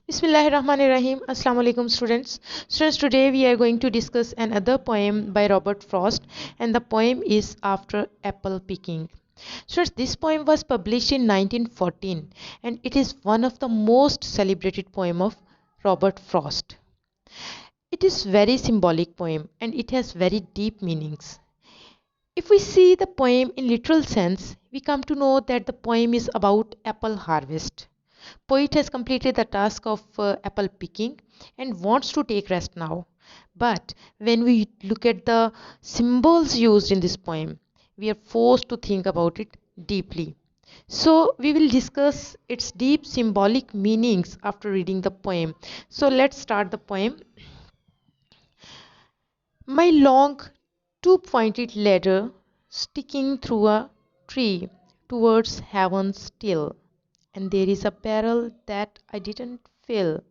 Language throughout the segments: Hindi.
Bismillahirrahmanirrahim. Assalamu alaikum students. Students, today we are going to discuss another poem by Robert Frost, and the poem is After Apple Picking. Students, this poem was published in 1914 and it is one of the most celebrated poem of Robert Frost. It is very symbolic poem and it has very deep meanings. If we see the poem in literal sense, we come to know that the poem is about apple harvest. Poet has completed the task of apple picking and wants to take rest now. But when we look at the symbols used in this poem, we are forced to think about it deeply. So we will discuss its deep symbolic meanings after reading the poem. So let's start the poem. My long, two-pointed ladder sticking through a tree towards heaven still, and there is a barrel that I didn't fill.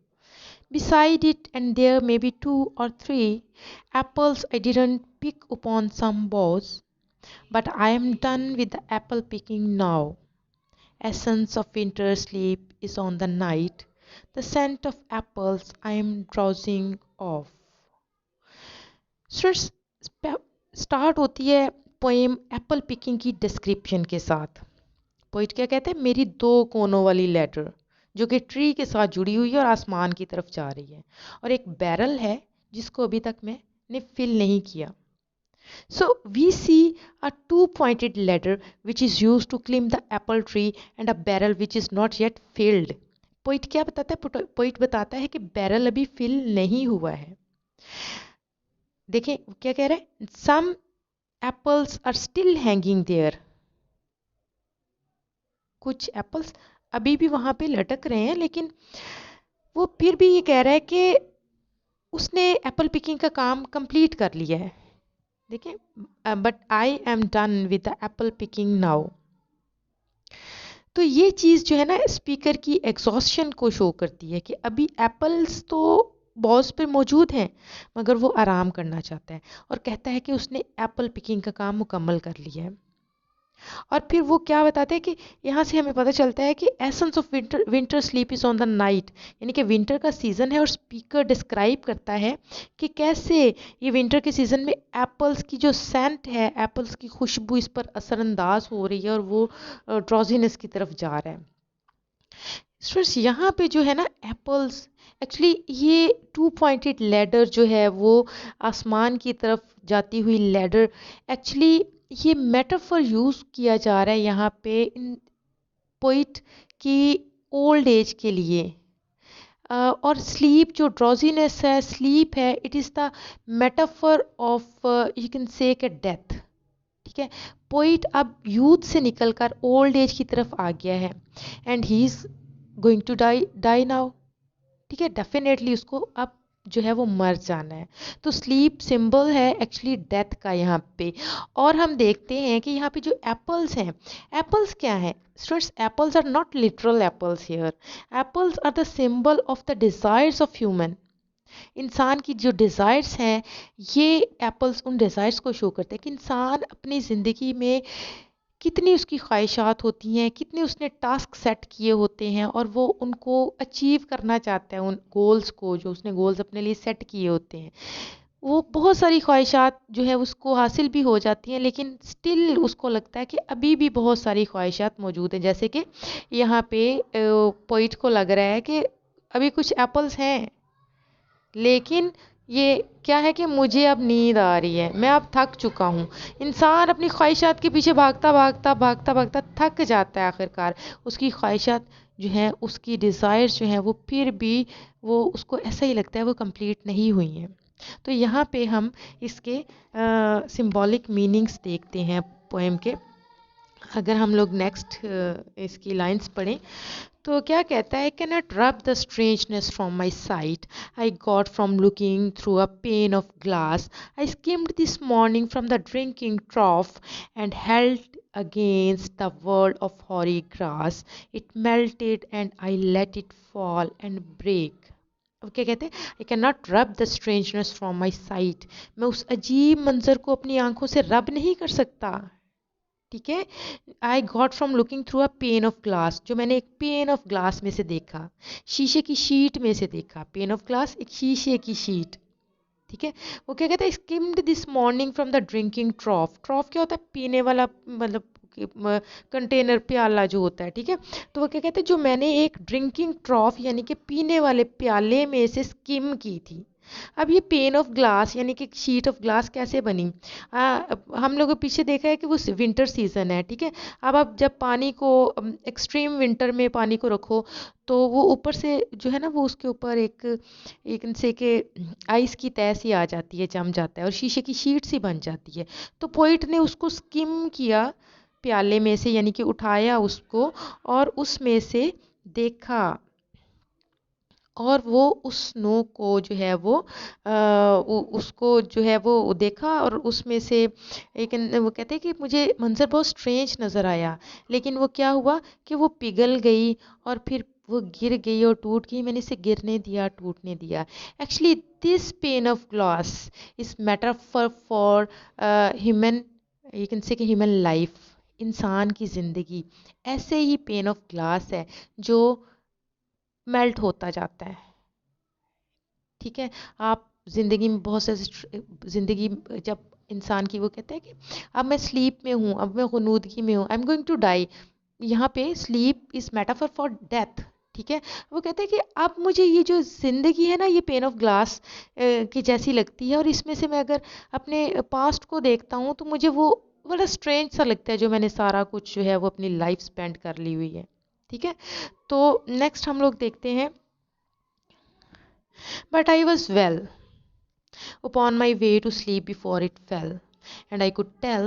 Beside it, and there may be two or three apples I didn't pick upon some boughs, but I am done with the apple picking now. Essence of winter sleep is on the night, the scent of apples I am drowsing off. Start होती है पोएम एप्पल पिकिंग की डिस्क्रिप्शन के साथ. पोइट क्या कहते हैं, मेरी दो कोनों वाली लेटर जो कि ट्री के साथ जुड़ी हुई है और आसमान की तरफ जा रही है, और एक बैरल है जिसको अभी तक मैंने फिल नहीं किया. So we see a two-pointed ladder which is used to climb the apple tree and a barrel which is not yet filled. Poet क्या बताता है? पोइट बताता है कि बैरल अभी फिल नहीं हुआ है. देखें क्या कह रहे हैं, some apples are still hanging there. कुछ एप्पल्स अभी भी वहां पे लटक रहे हैं, लेकिन वो फिर भी ये कह रहा है कि उसने एप्पल पिकिंग का काम कंप्लीट कर लिया है. देखें, but I am done with the Apple picking now. तो ये चीज़ जो है ना, स्पीकर की एग्जॉस्शन को शो करती है कि अभी एप्पल्स तो बॉस पे मौजूद हैं, मगर वो आराम करना चाहता है और कहता है कि उसने एप्पल पिकिंग का काम मुकम्मल कर लिया है. और फिर वो क्या बताते हैं कि यहाँ से हमें पता चलता है कि essence of winter winter sleep is on the night, यानी कि विंटर का सीज़न है और स्पीकर डिस्क्राइब करता है कि कैसे ये विंटर के सीज़न में एप्पल्स की जो सेंट है, एप्पल्स की खुशबू इस पर असरअंदाज हो रही है और वो ड्रॉजीनेस की तरफ जा रहा है. स्टूडेंट्स, यहाँ पे जो है ना एप्पल्स, एक्चुअली ये टू पॉइंटेड लैडर जो है वो आसमान की तरफ जाती हुई लैडर, एक्चुअली ये मेटाफर यूज़ किया जा रहा है यहाँ पे इन पोइट की ओल्ड एज के लिए. और स्लीप जो ड्रॉजीनेस है, स्लीप है, it is the metaphor of you can से के डेथ. ठीक है, पोइट अब यूथ से निकलकर ओल्ड एज की तरफ आ गया है and he is going to die now. ठीक है, डेफिनेटली उसको अब जो है वो मर जाना है. तो स्लीप सिंबल है एक्चुअली डेथ का यहाँ पे. और हम देखते हैं कि यहाँ पे जो एप्पल्स हैं, एप्पल्स क्या हैं students? Apples are not literal apples here. Apples are the symbol of the desires of human. इंसान की जो डिज़ायर्स हैं, ये एप्पल्स उन डिज़ायर्स को शो करते हैं कि इंसान अपनी ज़िंदगी में कितनी उसकी ख्वाहिशात होती हैं, कितने उसने टास्क सेट किए होते हैं और वो उनको अचीव करना चाहता है, उन गोल्स को जो उसने गोल्स अपने लिए सेट किए होते हैं. वो बहुत सारी ख्वाहिशात जो है उसको हासिल भी हो जाती हैं, लेकिन स्टिल उसको लगता है कि अभी भी बहुत सारी ख्वाहिशात मौजूद हैं. जैसे कि यहाँ पे पोइट को लग रहा है कि अभी कुछ एप्पल्स हैं, लेकिन ये क्या है कि मुझे अब नींद आ रही है, मैं अब थक चुका हूँ. इंसान अपनी ख्वाहिशात के पीछे भागता भागता भागता भागता थक जाता है. आखिरकार उसकी ख्वाहिशात जो हैं, उसकी डिज़ायर्स जो हैं, वो फिर भी वो उसको ऐसा ही लगता है वो कंप्लीट नहीं हुई हैं. तो यहाँ पे हम इसके सिंबॉलिक मीनिंग्स देखते हैं पोएम के. अगर हम लोग नेक्स्ट इसकी लाइंस पढ़ें तो क्या कहता है, can not rub the strangeness from my sight I got from looking through a pane of glass I skimmed this morning from the drinking trough and held against the world of hoary grass it melted and I let it fall and break. अब क्या कहते हैं, I can not rub the strangeness from my sight. मैं उस अजीब मंजर को अपनी आंखों से रब नहीं कर सकता. ठीक है। आई got from looking through a pane of glass, जो मैंने एक पेन ऑफ ग्लास में से देखा, शीशे की शीट में से देखा। पेन ऑफ ग्लास एक शीशे की शीट, ठीक है। वो क्या कहता है, skimmed this morning from the drinking ट्रॉफ। ट्रॉफ क्या होता है, पीने वाला मतलब कंटेनर, प्याला जो होता है, ठीक है। तो वो क्या कहते हैं, जो मैंने एक ड्रिंकिंग ट्रॉफ यानी कि पीने वाले प्याले में से स्किम की थी। अब ये पेन ऑफ ग्लास यानी कि शीट ऑफ ग्लास कैसे बनी? हम लोगों पीछे देखा है कि वो विंटर सीजन है, ठीक है। अब आप जब पानी को एक्सट्रीम विंटर में पानी को रखो, तो वो ऊपर से जो है ना, वो उसके ऊपर एक एक से के आइस की तह सी आ जाती है, जम जाता है और शीशे की शीट सी बन जाती है। तो पोइट ने उसको स्किम किया प्याले में से, यानी कि उठाया उसको और उसमें से देखा, और वो उस स्नो को जो है वो उसको जो है वो देखा, और उसमें से एक वो कहते हैं कि मुझे मंजर बहुत स्ट्रेंज नज़र आया, लेकिन वो क्या हुआ कि वो पिघल गई और फिर वो गिर गई और टूट गई। मैंने इसे गिरने दिया, टूटने दिया। Actually this pen of glass is metaphor for human, you can say कि ह्यूमन लाइफ, इंसान की ज़िंदगी ऐसे ही पेन ऑफ ग्लास है जो मेल्ट होता जाता है, ठीक है। आप ज़िंदगी में बहुत से ज़िंदगी जब इंसान की, वो कहते हैं कि अब मैं स्लीप में हूँ, अब मैं ग़ुनूदगी में हूँ, I am going to die. यहाँ पे sleep is metaphor for death, ठीक है। वो कहते हैं कि अब मुझे ये जो ज़िंदगी है ना, ये पेन ऑफ ग्लास की जैसी लगती है, और इसमें से मैं अगर अपने पास्ट को देखता हूँ तो मुझे वो बड़ा स्ट्रेंज सा लगता है, जो मैंने सारा कुछ जो है वो अपनी लाइफ स्पेंड कर ली हुई है, ठीक है। तो नेक्स्ट हम लोग देखते हैं, but I was well upon my way to sleep before it fell, and I could tell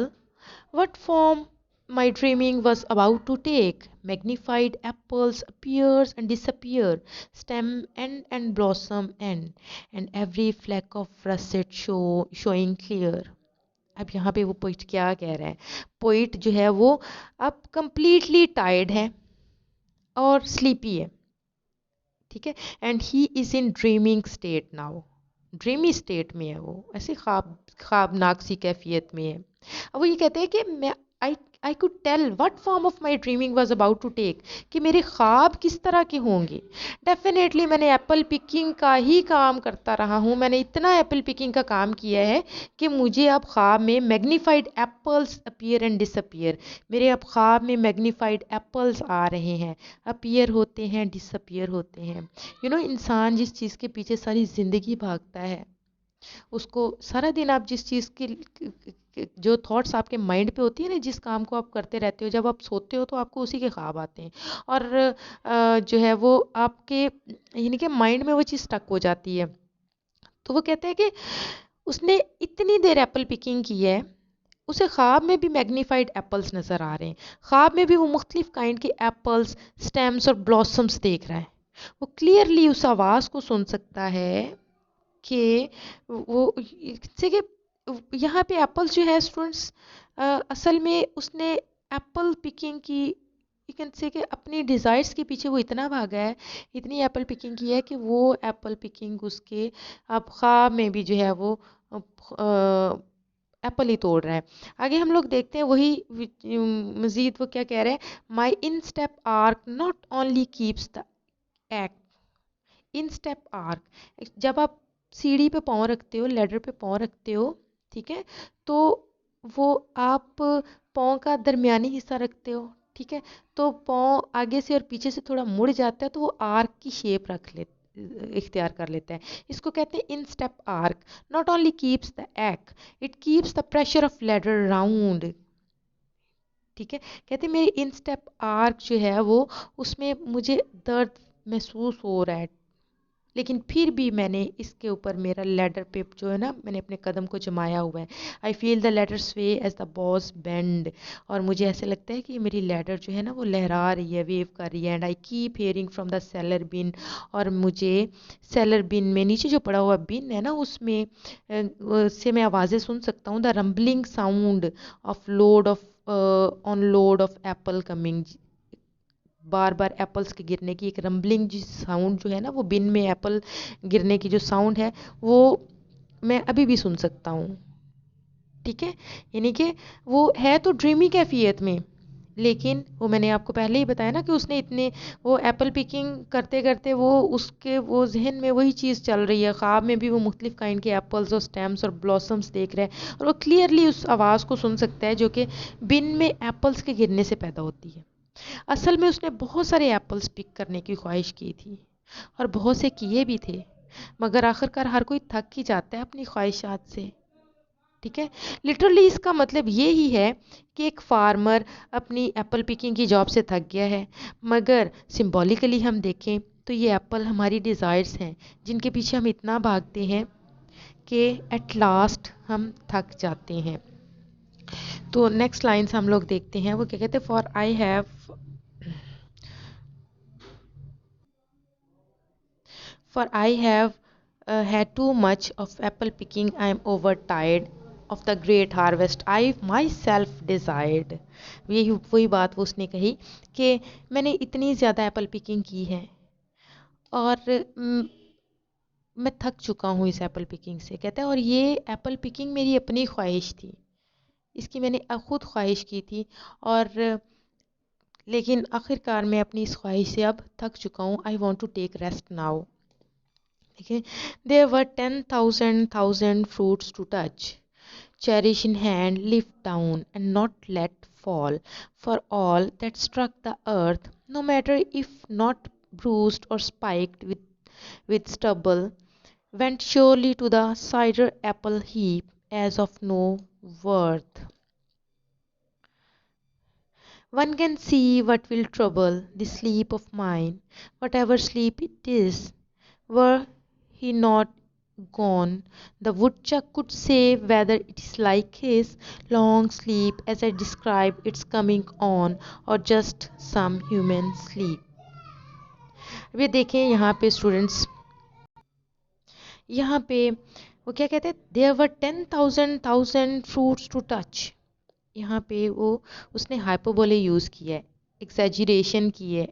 what form my dreaming was about to take. Magnified apples appears and disappear, stem end and blossom end, and every fleck of russet showing clear. अब यहाँ पे वो पोइट क्या कह रहा है? पोइट जो है वो अब कंप्लीटली टायर्ड है और स्लीपी है, ठीक है। And he is in dreaming state now, dreamy state में है वो, ऐसे ख्वाबनाक सी कैफियत में है। अब वो ये कहते हैं कि मैं I I could tell what form of my dreaming was about to take, कि मेरे ख्वाब किस तरह के होंगे। डेफिनेटली मैंने एप्पल पिकिंग का ही काम करता रहा हूँ, मैंने इतना एप्पल पिकिंग का काम किया है कि मुझे अब ख्वाब में magnified apples appear and disappear, मेरे अब ख्वाब में मैग्नीफाइड एप्पल्स आ रहे हैं, अपीयर होते हैं, डिसअपीयर होते हैं। इंसान जिस चीज़ के पीछे सारी ज़िंदगी भागता है, उसको सारा दिन आप जिस चीज़ की जो थॉट्स आपके माइंड पे होती है ना, जिस काम को आप करते रहते हो, जब आप सोते हो तो आपको उसी के ख्वाब आते हैं, और जो है वो आपके यानी कि माइंड में वो चीज़ स्टक हो जाती है। तो वो कहते हैं कि उसने इतनी देर एप्पल पिकिंग की है, उसे ख्वाब में भी मैग्नीफाइड एप्पल्स नज़र आ रहे हैं, ख्वाब में भी वो मुख्तलिफ काइंड के एप्पल्स, स्टेम्स और ब्लॉसम्स देख रहा है। वो क्लियरली उस आवाज़ को सुन सकता है कि वो जैसे कि यहाँ पे एप्पल्स जो है स्टूडेंट्स, असल में उसने एप्पल पिकिंग की, यू कैन से कि अपनी डिज़ायर्स के पीछे वो इतना भागा है, इतनी एप्पल पिकिंग की है कि वो एप्पल पिकिंग उसके अब ख्वाब में भी जो है वो एप्पल ही तोड़ रहा है। आगे हम लोग देखते हैं वही मज़ीद वो क्या कह रहे हैं, my instep arch not only keeps the एक्ट, इन स्टेप आर्क, जब आप सीढ़ी पे पाँव रखते हो, लैडर पे पाँव रखते हो, ठीक है, तो वो आप पाँव का दरमियानी हिस्सा रखते हो, ठीक है। तो पाँव आगे से और पीछे से थोड़ा मुड़ जाता है, तो वो आर्क की शेप इख्तियार कर लेता है। इसको कहते हैं in step arch. Not only keeps the act, it keeps the pressure of ladder round, ठीक है। कहते हैं मेरी इन स्टेप आर्क जो है वो, उसमें मुझे दर्द महसूस हो रहा है, लेकिन फिर भी मैंने इसके ऊपर मेरा लेडर पे जो है ना, मैंने अपने कदम को जमाया हुआ है। आई फील द लेडर स्वे एज द बॉस बेंड, और मुझे ऐसे लगता है कि मेरी लेडर जो है ना वो लहरा रही है, वेव कर रही है। And I keep hearing from the cellar bin, और मुझे सेलर बिन में नीचे जो पड़ा हुआ बिन है ना, उसमें से मैं आवाज़ें सुन सकता हूँ, the rumbling sound of load of on load of Apple coming, bar bar apples के गिरने की एक रम्बलिंग जी साउंड जो है ना, वो बिन में एप्पल गिरने की जो साउंड है, वो मैं अभी भी सुन सकता हूँ। ठीक है, यानी कि वो है तो ड्रीमी कैफियत में, लेकिन वो मैंने आपको पहले ही बताया ना कि उसने इतने वो एप्पल पिकिंग करते करते वो उसके वो जहन में वही चीज़ चल रही है, ख्वाब में भी वो मुख्तलिफ काइंड के एप्पल्स और स्टेम्स और ब्लॉसम्स देख रहा है और वो क्लियरली उस आवाज़ को सुन सकता है जो कि बिन में एप्पल्स के गिरने से पैदा होती है। असल में उसने बहुत सारे एप्पल्स पिक करने की ख्वाहिश की थी और बहुत से किए भी थे, मगर आखिरकार हर कोई थक ही जाता है अपनी ख्वाहिशात से। ठीक है, लिटरली इसका मतलब ये ही है कि एक फार्मर अपनी एप्पल पिकिंग की जॉब से थक गया है, मगर सिंबॉलिकली हम देखें तो ये एप्पल हमारी डिज़ायर्स हैं जिनके पीछे हम इतना भागते हैं कि एट लास्ट हम थक जाते हैं। तो नेक्स्ट लाइन्स हम लोग देखते हैं, वो क्या कहते हैं, for I have had too much of apple picking. I am overtired of the great harvest I myself desired. यही वही बात वो उसने कही कि मैंने इतनी ज़्यादा एप्पल पिकिंग की है और मैं थक चुका हूँ इस एप्पल पिकिंग से। कहता है और ये एप्पल पिकिंग मेरी अपनी ख्वाहिश थी, इसकी मैंने खुद ख्वाहिश की थी, और लेकिन आखिरकार मैं अपनी इस ख्वाहिश से अब थक चुका हूँ। I want to take rest now. देखिए, there were 10,000 fruits to touch, cherish in hand, lift down, and not let fall. For all that struck the earth, no matter if not bruised or spiked with stubble, went surely to the cider apple heap as of no worth. One can see what will trouble the sleep of mine, whatever sleep it is. Were he not gone, the woodchuck could say whether it is like his long sleep as I describe its coming on, or just some human sleep. अभी देखें यहाँ पे स्टूडेंट्स, यहाँ पे वो क्या कहते हैं, there were 10,000 fruits to touch. यहाँ पे वो उसने हाइपरबोले यूज़ किया है, एक्सैजरेशन की है,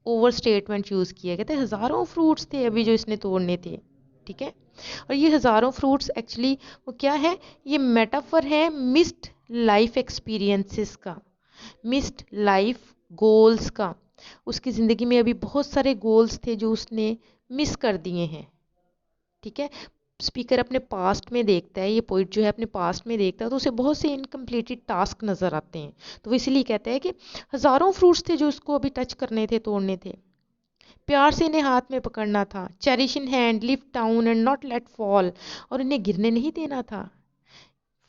ओवर स्टेटमेंट यूज़ किया है। कहते हैं हज़ारों फ्रूट्स थे अभी जो इसने तोड़ने थे। ठीक है, और ये हज़ारों फ्रूट्स एक्चुअली वो क्या है, ये मेटाफर है मिस्ड लाइफ एक्सपीरियंसेस का, मिस्ड लाइफ गोल्स का। उसकी ज़िंदगी में अभी बहुत सारे गोल्स थे जो उसने मिस कर दिए हैं। ठीक है, स्पीकर अपने पास्ट में देखता है, ये पोइट जो है अपने पास्ट में देखता है, तो उसे बहुत से इनकम्प्लीटेड टास्क नज़र आते हैं। तो वो इसलिए कहता है कि हज़ारों फ्रूट्स थे जो उसको अभी टच करने थे, तोड़ने थे, प्यार से इन्हें हाथ में पकड़ना था, cherish in hand, lift down and not let fall, और इन्हें गिरने नहीं देना था।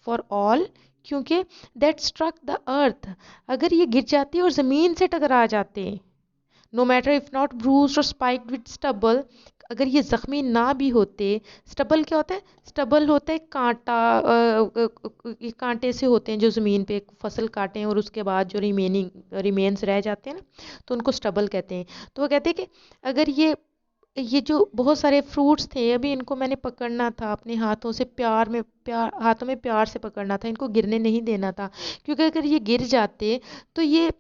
फॉर ऑल, क्योंकि दैट स्ट्रक द अर्थ, अगर ये गिर जाते और ज़मीन से टकरा जाते, no matter if not bruised और स्पाइक्ड विद स्टबल, अगर ये ज़ख्मी ना भी होते। स्टबल क्या होता है, स्टबल होता है कांटा, ये कांटे से होते हैं जो ज़मीन पे फसल काटें और उसके बाद जो रिमेन्स रह जाते हैं ना, तो उनको स्टबल कहते हैं। तो वो कहते हैं कि अगर ये जो बहुत सारे फ्रूट्स थे अभी इनको मैंने पकड़ना था अपने हाथों से, हाथों में प्यार से पकड़ना था, इनको गिरने नहीं देना था, क्योंकि अगर ये गिर जाते तो ये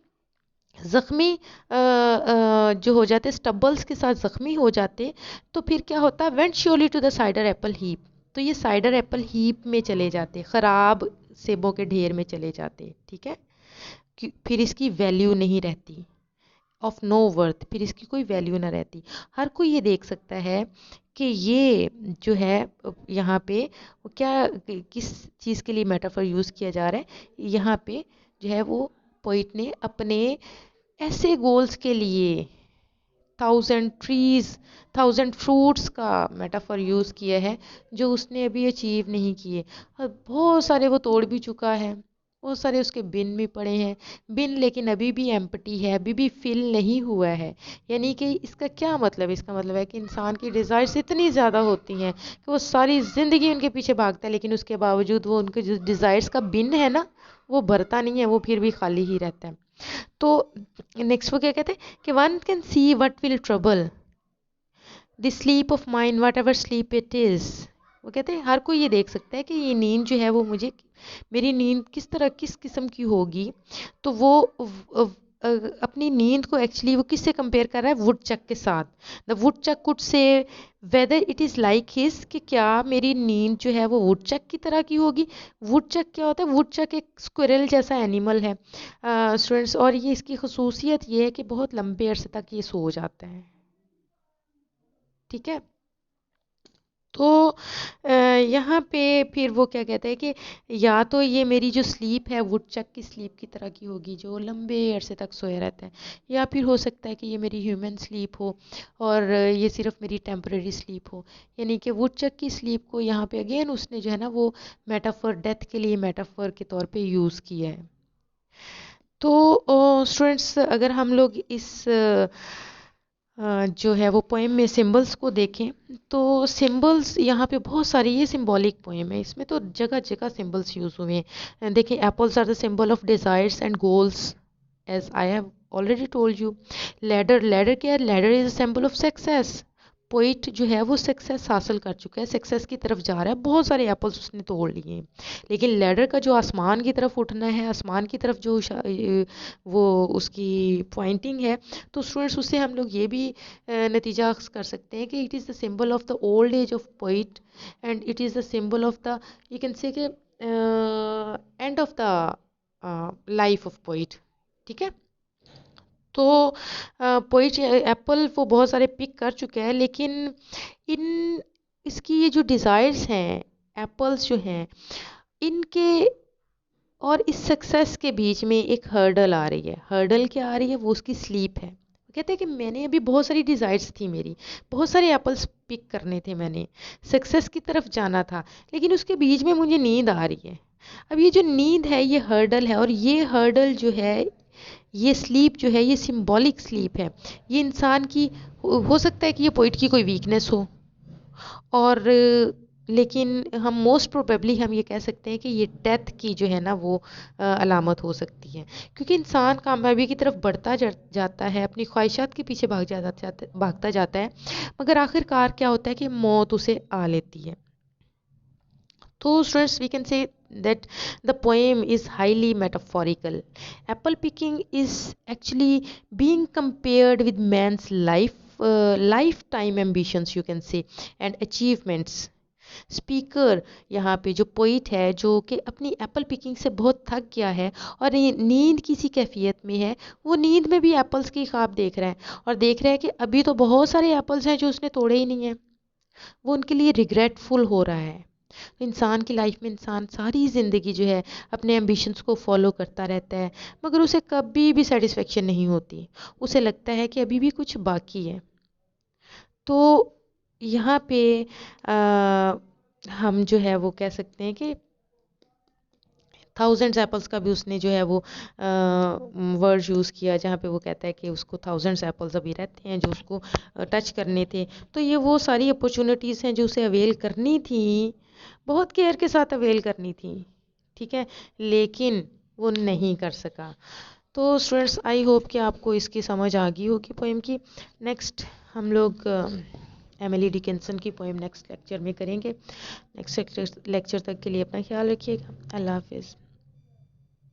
ज़ख्मी जो हो जाते, स्टबल्स के साथ ज़ख्मी हो जाते, तो फिर क्या होता, went surely to the cider apple heap, तो ये साइडर एप्पल हीप में चले जाते, ख़राब सेबों के ढेर में चले जाते। ठीक है, फिर इसकी वैल्यू नहीं रहती, ऑफ नो वर्थ, फिर इसकी कोई वैल्यू ना रहती। हर कोई ये देख सकता है कि ये जो है यहाँ पे वो क्या, किस चीज़ के लिए मेटाफर यूज़ किया जा रहा है। यहाँ पे जो है वो पोइट ने अपने ऐसे गोल्स के लिए 1,000 फ्रूट्स का मेटाफर यूज़ किया है जो उसने अभी अचीव नहीं किए, और बहुत सारे वो तोड़ भी चुका है, बहुत सारे उसके बिन भी पड़े हैं, बिन लेकिन अभी भी एम्प्टी है, अभी भी फिल नहीं हुआ है। यानी कि इसका क्या मतलब, इसका मतलब है कि इंसान की डिज़ायर्स इतनी ज़्यादा होती हैं कि वो सारी ज़िंदगी उनके पीछे भागता है, लेकिन उसके बावजूद वो उनके जो डिज़ायर्स का बिन है ना, वो भरता नहीं है, वो फिर भी खाली ही रहता है। तो नेक्स्ट वो क्या कहते हैं कि one can see what will trouble the sleep of mind what ever sleep it is. वो कहते हैं हर कोई ये देख सकता है कि ये नींद जो है वो मुझे, मेरी नींद किस किस्म की होगी, तो वो अपनी नींद को एक्चुअली वो किससे कंपेयर कर रहा है, वुडचक के साथ। The woodchuck could say whether it is like his, कि क्या मेरी नींद जो है वो वुडचक की तरह की होगी। वुडचक क्या होता है, वुडचक एक स्क्विरल जैसा एनिमल है स्टूडेंट्स, और ये इसकी खसूसियत ये है कि बहुत लंबे अरसे तक ये सो जाता है। ठीक है, तो यहाँ पे फिर वो क्या कहते हैं कि या तो ये मेरी जो स्लीप है वुडचक की स्लीप की तरह की होगी जो लंबे अरसे तक सोया रहता है, या फिर हो सकता है कि ये मेरी ह्यूमन स्लीप हो और ये सिर्फ मेरी टेम्परेरी स्लीप हो। यानी कि वुडचक की स्लीप को यहाँ पे अगेन उसने जो है ना वो मेटाफर, डेथ के लिए मेटाफर के तौर पे यूज़ किया है। तो स्टूडेंट्स अगर हम लोग इस जो है वो पोएम में सिंबल्स को देखें तो सिंबल्स यहाँ पे बहुत सारे, ये सिंबॉलिक पोएम है, इसमें तो जगह जगह सिंबल्स यूज़ हुए हैं। देखिए, apples are the symbol of desires and goals, as I have already told you. Ladder, ladder क्या है, ladder is a symbol of success. Poet जो है वो सक्सेस हासिल कर चुका है, सक्सेस की तरफ जा रहा है, बहुत सारे एप्पल्स उसने तोड़ लिए हैं। लेकिन लैडर का जो आसमान की तरफ उठना है, आसमान की तरफ जो वो उसकी पॉइंटिंग है, तो स्टूडेंट्स उससे हम लोग ये भी नतीजा कर सकते हैं कि it is the symbol of the old age of poet and it is the symbol of the, you can say कि end of the life of poet. ठीक है, तो पोइट एप्पल वो बहुत सारे पिक कर चुके हैं, लेकिन इन इसकी ये जो डिज़ायर्स हैं, एप्पल्स जो हैं, इनके और इस सक्सेस के बीच में एक हर्डल आ रही है। हर्डल क्या आ रही है, वो उसकी स्लीप है। कहते हैं कि मैंने अभी बहुत सारी डिज़ायर्स थी मेरी, बहुत सारे एप्पल्स पिक करने थे, मैंने सक्सेस की तरफ जाना था, लेकिन उसके बीच में मुझे नींद आ रही है। अब ये जो नींद है ये हर्डल है, और ये हर्डल जो है, ये स्लीप जो है, ये सिंबॉलिक स्लीप है। ये इंसान की हो सकता है कि ये पोइट की कोई वीकनेस हो, और लेकिन हम मोस्ट प्रोबेबली हम ये कह सकते हैं कि ये डेथ की जो है ना वो अलामत हो सकती है, क्योंकि इंसान कामयाबी की तरफ बढ़ता जाता है, अपनी ख्वाहिशात के पीछे भागता जाता है, मगर आखिरकार क्या होता है कि मौत उसे आ लेती है। So, students, we can say that the poem is highly metaphorical. Apple picking is actually being compared with man's lifetime ambitions, you can say, and achievements. Speaker यहाँ पे जो पोइट है जो कि अपनी एप्पल पिकिंग से बहुत थक गया है और ये नींद किसी कैफियत में है, वो नींद में भी एप्पल्स की ख्वाब देख रहा है, और देख रहा है कि अभी तो बहुत सारे एप्पल्स हैं जो उसने तोड़े ही नहीं हैं। वो उनके लिए रिग्रेटफुल हो रहा है। इंसान की लाइफ में इंसान सारी ज़िंदगी जो है अपने एम्बिशंस को फॉलो करता रहता है, मगर उसे कभी भी सेटिस्फेक्शन नहीं होती, उसे लगता है कि अभी भी कुछ बाकी है। तो यहाँ पे हम जो है वो कह सकते हैं कि थाउजेंड्स एप्पल्स का भी उसने जो है वो वर्ड यूज़ किया, जहाँ पे वो कहता है कि उसको थाउजेंड्स एप्पल्स अभी रहते हैं जो उसको टच करने थे। तो ये वो सारी अपॉर्चुनिटीज़ हैं जो उसे अवेल करनी थी, बहुत केयर के साथ अवेल करनी थी। ठीक है, लेकिन वो नहीं कर सका। तो स्टूडेंट्स, आई होप कि आपको इसकी समझ आ गई होगी पोएम की। नेक्स्ट हम लोग एमिली डिकिंसन की पोएम नेक्स्ट लेक्चर में करेंगे। नेक्स्ट लेक्चर तक के लिए अपना ख्याल रखिएगा। अल्लाह हाफिज़।